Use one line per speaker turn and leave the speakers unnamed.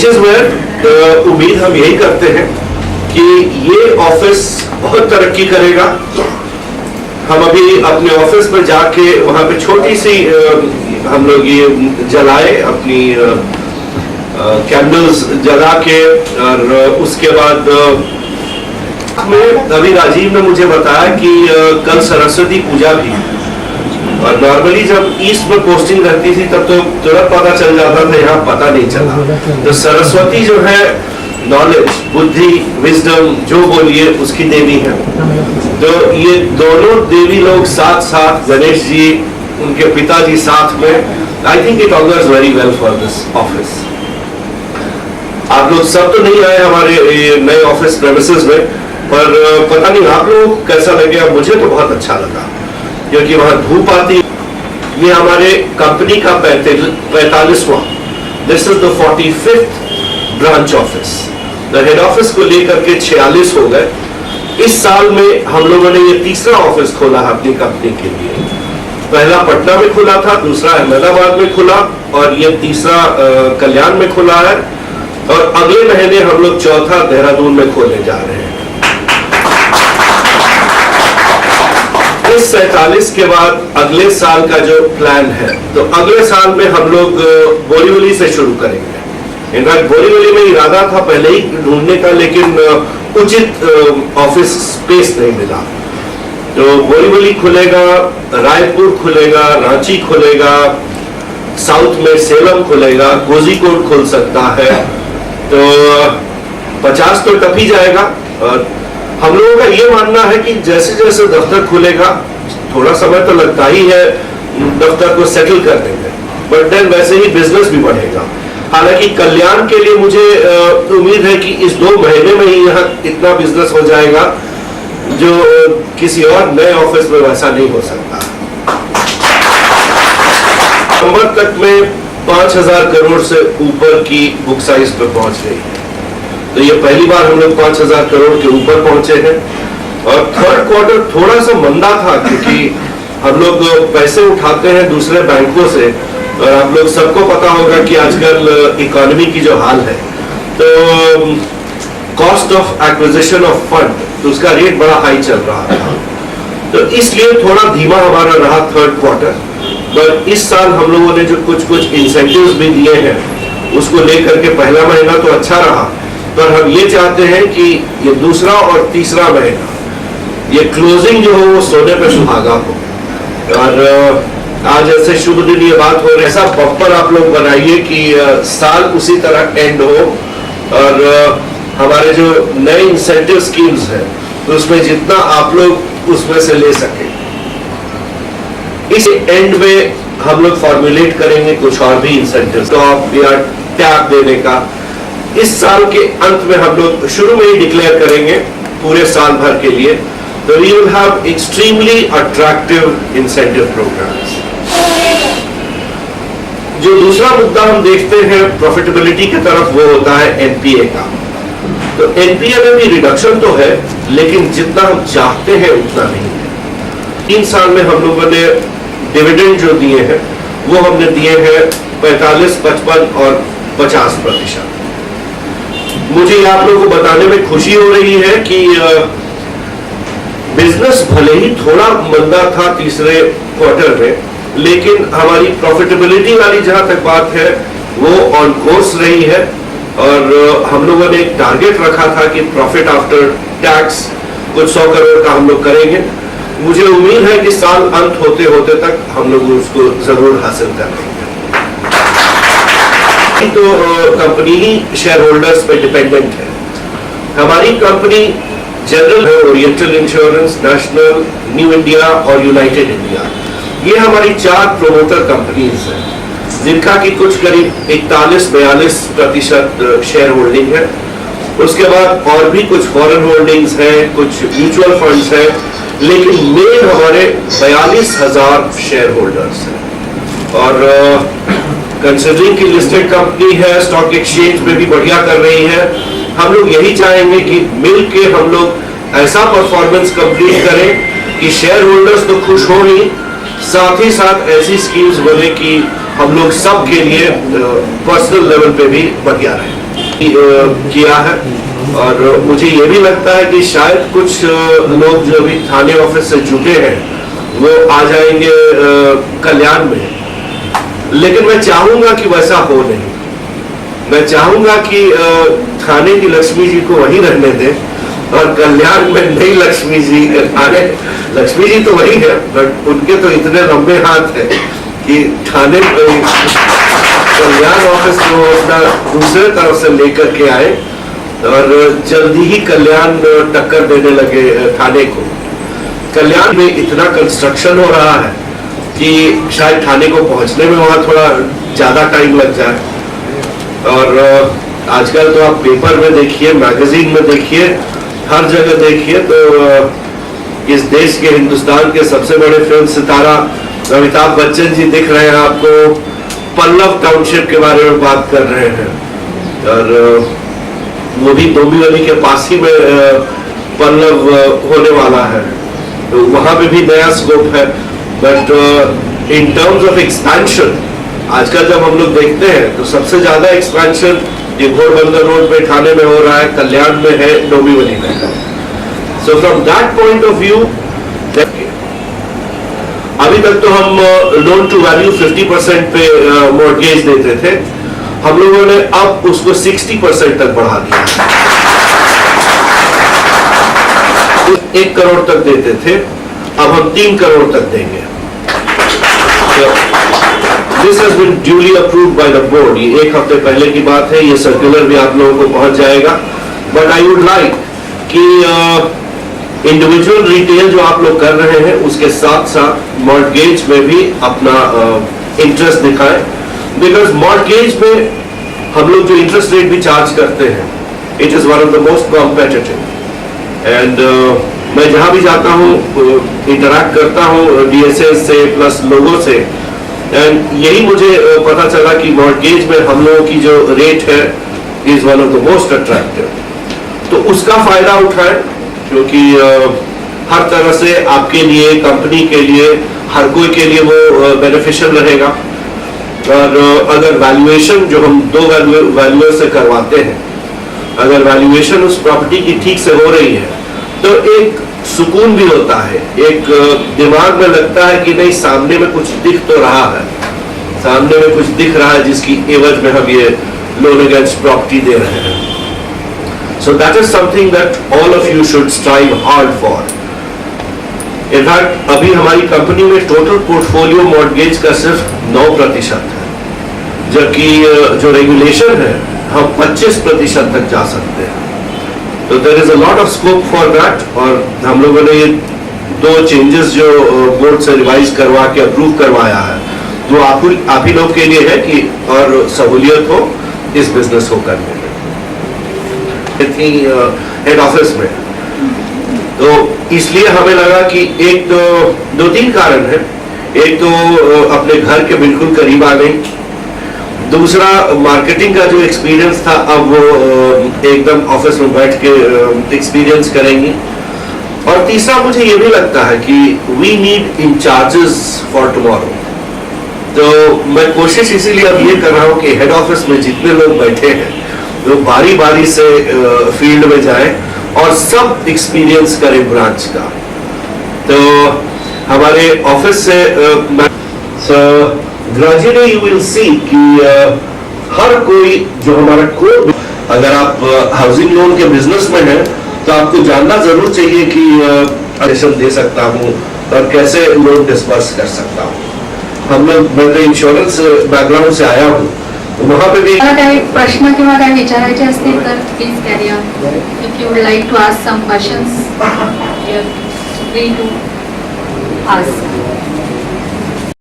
Which is where उम्मीद हम यही करते हैं कि ये ऑफिस बहुत तरक्की करेगा। हम अभी अपने ऑफिस में जाके वहां पे छोटी सी हम लोग ये जलाए अपनी कैंडल्स जला के, और उसके बाद में अभी राजीव ने मुझे बताया कि कल सरस्वती पूजा भी है। और नॉर्मली जब ईस्ट में पोस्टिंग रहती थी तब तो तुरंत पता चल जाता था, यहाँ पता नहीं चला। तो सरस्वती जो है नॉलेज, बुद्धि, विजडम जो बोलिए उसकी देवी है। तो ये दोनों देवी लोग साथ साथ, गणेश जी उनके पिताजी साथ में, I think it augurs very well for this office. आप लोग सब तो नहीं आए हमारे नए ऑफिस प्रेमिसेस में, पर पता नहीं आप लोग कैसा लगे। मुझे तो बहुत अच्छा लगा क्योंकि वहां धूप आती। ये हमारे कंपनी का 45वां, this is the 45th branch office. Head office को लेकर के 46 हो गए। इस साल में हम लोगों ने ये तीसरा ऑफिस खोला है अपनी कंपनी के लिए। पहला पटना में खुला था, दूसरा अहमदाबाद में खुला और ये तीसरा कल्याण में खुला है। और अगले महीने हम लोग चौथा देहरादून में खोलने जा रहे हैं। इस 47 के बाद अगले साल का जो प्लान है, तो अगले साल में हम लोग बोरीवली से शुरू करेंगे। इनफैक्ट बोरीवली में इरादा था पहले ही ढूंढने का, लेकिन उचित ऑफिस स्पेस नहीं मिला। तो बोरीवली खुलेगा, रायपुर खुलेगा, रांची खुलेगा, साउथ में सेलम खुलेगा, कोझिकोड खुल सकता है। तो 50 तो टप ही जाएगा। और हम लोगों का ये मानना है कि जैसे जैसे दफ्तर खुलेगा, थोड़ा समय तो लगता ही है दफ्तर को सेटल करने में, बट देन वैसे ही बिजनेस भी बढ़ेगा। हालांकि कल्याण के लिए मुझे उम्मीद है कि इस 2 महीने में ही यहाँ इतना बिजनेस हो जाएगा जो किसी और नए ऑफिस में वैसा नहीं हो सकता। नवंबर तक में 5000 करोड़ से ऊपर की बुक साइज पर पहुंच गई है। तो ये पहली बार हम लोग 5000 करोड़ के ऊपर पहुंचे हैं। और थर्ड क्वार्टर थोड़ा सा मंदा था क्योंकि हम लोग पैसे उठाते हैं दूसरे बैंकों से, और आप लोग सबको पता होगा कि आजकल इकोनॉमी की जो हाल है, तो cost of acquisition of fund, तो उसका रेट बड़ा हाई चल रहा था। तो इसलिए थोड़ा धीमा हमारा रहा थर्ड क्वार्टर। पर इस साल हम लोगों ने जो कुछ इंसेंटिव्स भी दिए हैं, उसको लेकर के पहला महीना तो अच्छा रहा, पर हम ये चाहते हैं कि ये दूसरा और तीसरा महीना, ये क्लोजिंग जो हो वो सोने पे सुहागा हो। और आज ऐसे शुभ दिन ये बात हो रही है, ऐसा बम्पर आप लोग बनाइए कि साल उसी तरह एंड हो। और हमारे जो नए इंसेंटिव स्कीम्स हैं, तो उसमें जितना आप लोग उसमें से ले सके। इस एंड में हम लोग फॉर्मुलेट करेंगे कुछ और भी इंसेंटिव, टॉप या टैप देने का। इस साल के अंत में हम लोग शुरू में ही डिक्लेयर करेंगे पूरे साल भर के लिए। तो we will have extremely attractive incentive programs. जो दूसरा मुद्दा हम देखते हैं प्रॉफिटेबिलिटी की तरफ, वो होता है एनपीए का। तो एनपीए में भी रिडक्शन तो है, लेकिन जितना हम चाहते हैं उतना नहीं है। 3 साल में हम लोगों ने डिविडेंड जो दिए हैं वो हमने दिए हैं 45, 55 और 50%। मुझे आप लोगों को बताने में खुशी हो रही है कि बिजनेस भले ही थोड़ा मंदा था तीसरे क्वार्टर में, लेकिन हमारी प्रॉफिटेबिलिटी वाली जहां तक बात है वो ऑन कोर्स रही है। और हम लोगों ने एक टारगेट रखा था कि प्रॉफिट आफ्टर टैक्स कुछ 100 करोड़ का हम लोग करेंगे। मुझे उम्मीद है कि साल अंत होते होते तक हम लोग उसको जरूर हासिल कर लेंगे। तो कंपनी ही शेयर होल्डर्स पे डिपेंडेंट है। हमारी कंपनी जनरल है, oriental insurance, national, new India और यूनाइटेड इंडिया। ये हमारी 4 प्रोमोटर कंपनीज हैं, जिनका की कुछ करीब 41-42% शेयर होल्डिंग है। उसके बाद और भी कुछ फॉरेन होल्डिंग्स हैं, कुछ म्यूचुअल फंड्स हैं, लेकिन मेन हमारे 42,000 शेयर होल्डर्स हैं। और कंसिडरिंग की लिस्टेड कंपनी है, स्टॉक एक्सचेंज में भी बढ़िया कर रही है, हम लोग यही चाहेंगे कि मिल के हम लोग ऐसा परफॉर्मेंस कंप्लीट करें कि शेयर होल्डर्स तो खुश हो ही, साथ ही साथ ऐसी स्कीम्स बने कि हम लोग सब के लिए पर्सनल लेवल पे भी बढ़िया रहे। किया है। और मुझे ये भी लगता है कि शायद कुछ लोग जो अभी थाने ऑफिस से जुटे हैं वो आ जाएंगे कल्याण में, लेकिन मैं चाहूंगा कि वैसा हो नहीं। मैं चाहूंगा कि थाने की लक्ष्मी जी को वहीं रहने दें और कल्याण में नई लक्ष्मी जी थाने, लक्ष्मी जी तो वही है बट उनके तो इतने लंबे हाथ हैं कि थाने कल्याण ऑफिस को अपना दूसरे तरफ से लेकर के आए और जल्दी ही कल्याण टक्कर देने लगे थाने को। कल्याण में इतना कंस्ट्रक्शन हो रहा है कि शायद थाने को पहुंचने में वहां थोड़ा ज्यादा टाइम लग जाए। और आजकल तो आप पेपर में देखिए, मैगजीन में देखिए, हर जगह देखिए तो इस देश के, हिंदुस्तान के सबसे बड़े फिल्म सितारा अमिताभ बच्चन जी दिख रहे हैं आपको, पल्लव टाउनशिप के बारे में बात कर रहे हैं। और वो भी डोंबिवली के पास ही में पल्लव होने वाला है, तो वहां पे भी नया स्कोप है। But in terms of expansion आजकल जब हम लोग देखते हैं तो सबसे ज्यादा एक्सपेंशन ये घोड़बंदर रोड पे थाने में हो रहा है, कल्याण में है, डोंबिवली में है। So from that point of view अभी तक तो हम लोन टू वैल्यू 50% पे मॉर्गेज देते थे, हम लोगों ने अब उसको 60% तक बढ़ा दिया। 1 करोड़ तक देते थे, अब हम 3 करोड़ तक देंगे। This has been duly approved by the board. ये 1 हफ्ते पहले की बात है, ये सर्कुलर भी आप लोगों को पहुंच जाएगा। बट आई वुड लाइक कि इंडिविजुअल रिटेल जो आप लोग कर रहे हैं उसके साथ साथ मॉर्गेज में भी अपना इंटरेस्ट दिखाएं, बिकॉज मॉर्गेज में हम लोग जो इंटरेस्ट रेट भी चार्ज करते हैं it is one of the most competitive. And मैं जहां भी जाता हूं इंटरैक्ट करता हूं डीएसएस से प्लस लोगों से, एंड यही मुझे पता चला कि मॉर्गेज में हम लोगों की जो रेट है is one of the most attractive. तो उसका फायदा उठाएं, क्योंकि हर तरह से आपके लिए, कंपनी के लिए, हर कोई के लिए वो बेनिफिशियल रहेगा। और अगर वैल्यूएशन जो हम 2 वैल्यूअर से करवाते हैं, अगर वैल्यूएशन उस प्रॉपर्टी की ठीक से हो रही है तो एक सुकून भी होता है, एक दिमाग में लगता है कि नहीं सामने में कुछ दिख तो रहा है, सामने में कुछ दिख रहा है जिसकी एवज में हम ये लोन अगेंस्ट प्रॉपर्टी दे रहे हैं। So that is something that all of you should strive hard for. In fact, अभी हमारी कंपनी में टोटल पोर्टफोलियो मॉर्गेज का सिर्फ 9% है, जबकि जो रेगुलेशन है हम 25% तक जा सकते हैं। तो there is a lot of scope for that। और हम लोगों ने ये 2 चेंजेस जो बोर्ड से रिवाइज करवा के अप्रूव करवाया है, वो आप ही लोग के लिए है कि और सहूलियत हो इस बिजनेस को करने में। थी हेड ऑफिस में, तो इसलिए हमें लगा कि एक तो 2-3 कारण है। एक तो अपने घर के बिल्कुल करीब आ गई, दूसरा मार्केटिंग का जो एक्सपीरियंस था अब वो एकदम ऑफिस में बैठ के एक्सपीरियंस करेंगी, और तीसरा मुझे ये भी लगता है कि we need in charges for tomorrow. तो मैं कोशिश इसीलिए अब ये कर रहा हूँ कि हेड ऑफिस में जितने लोग बैठे हैं वो बारी बारी से फील्ड में जाए और सब एक्सपीरियंस करें ब्रांच का। तो हमारे ऑफिस से ग्रेजुअली यू विल सी कि हर कोई जो हमारा कोर, अगर आप हाउसिंग लोन के बिजनेस में हैं तो आपको जानना जरूर चाहिए कि एडमिशन दे सकता हूँ और कैसे लोन डिस्बर्स कर सकता हूँ। हम लोग, मैं तो इंश्योरेंस बैकग्राउंड से आया हूँ, वहाँ पे भी
काही प्रश्न किंवा काही विचारायचे असतील तर please carry on. If you would like to ask some questions, you are free to ask.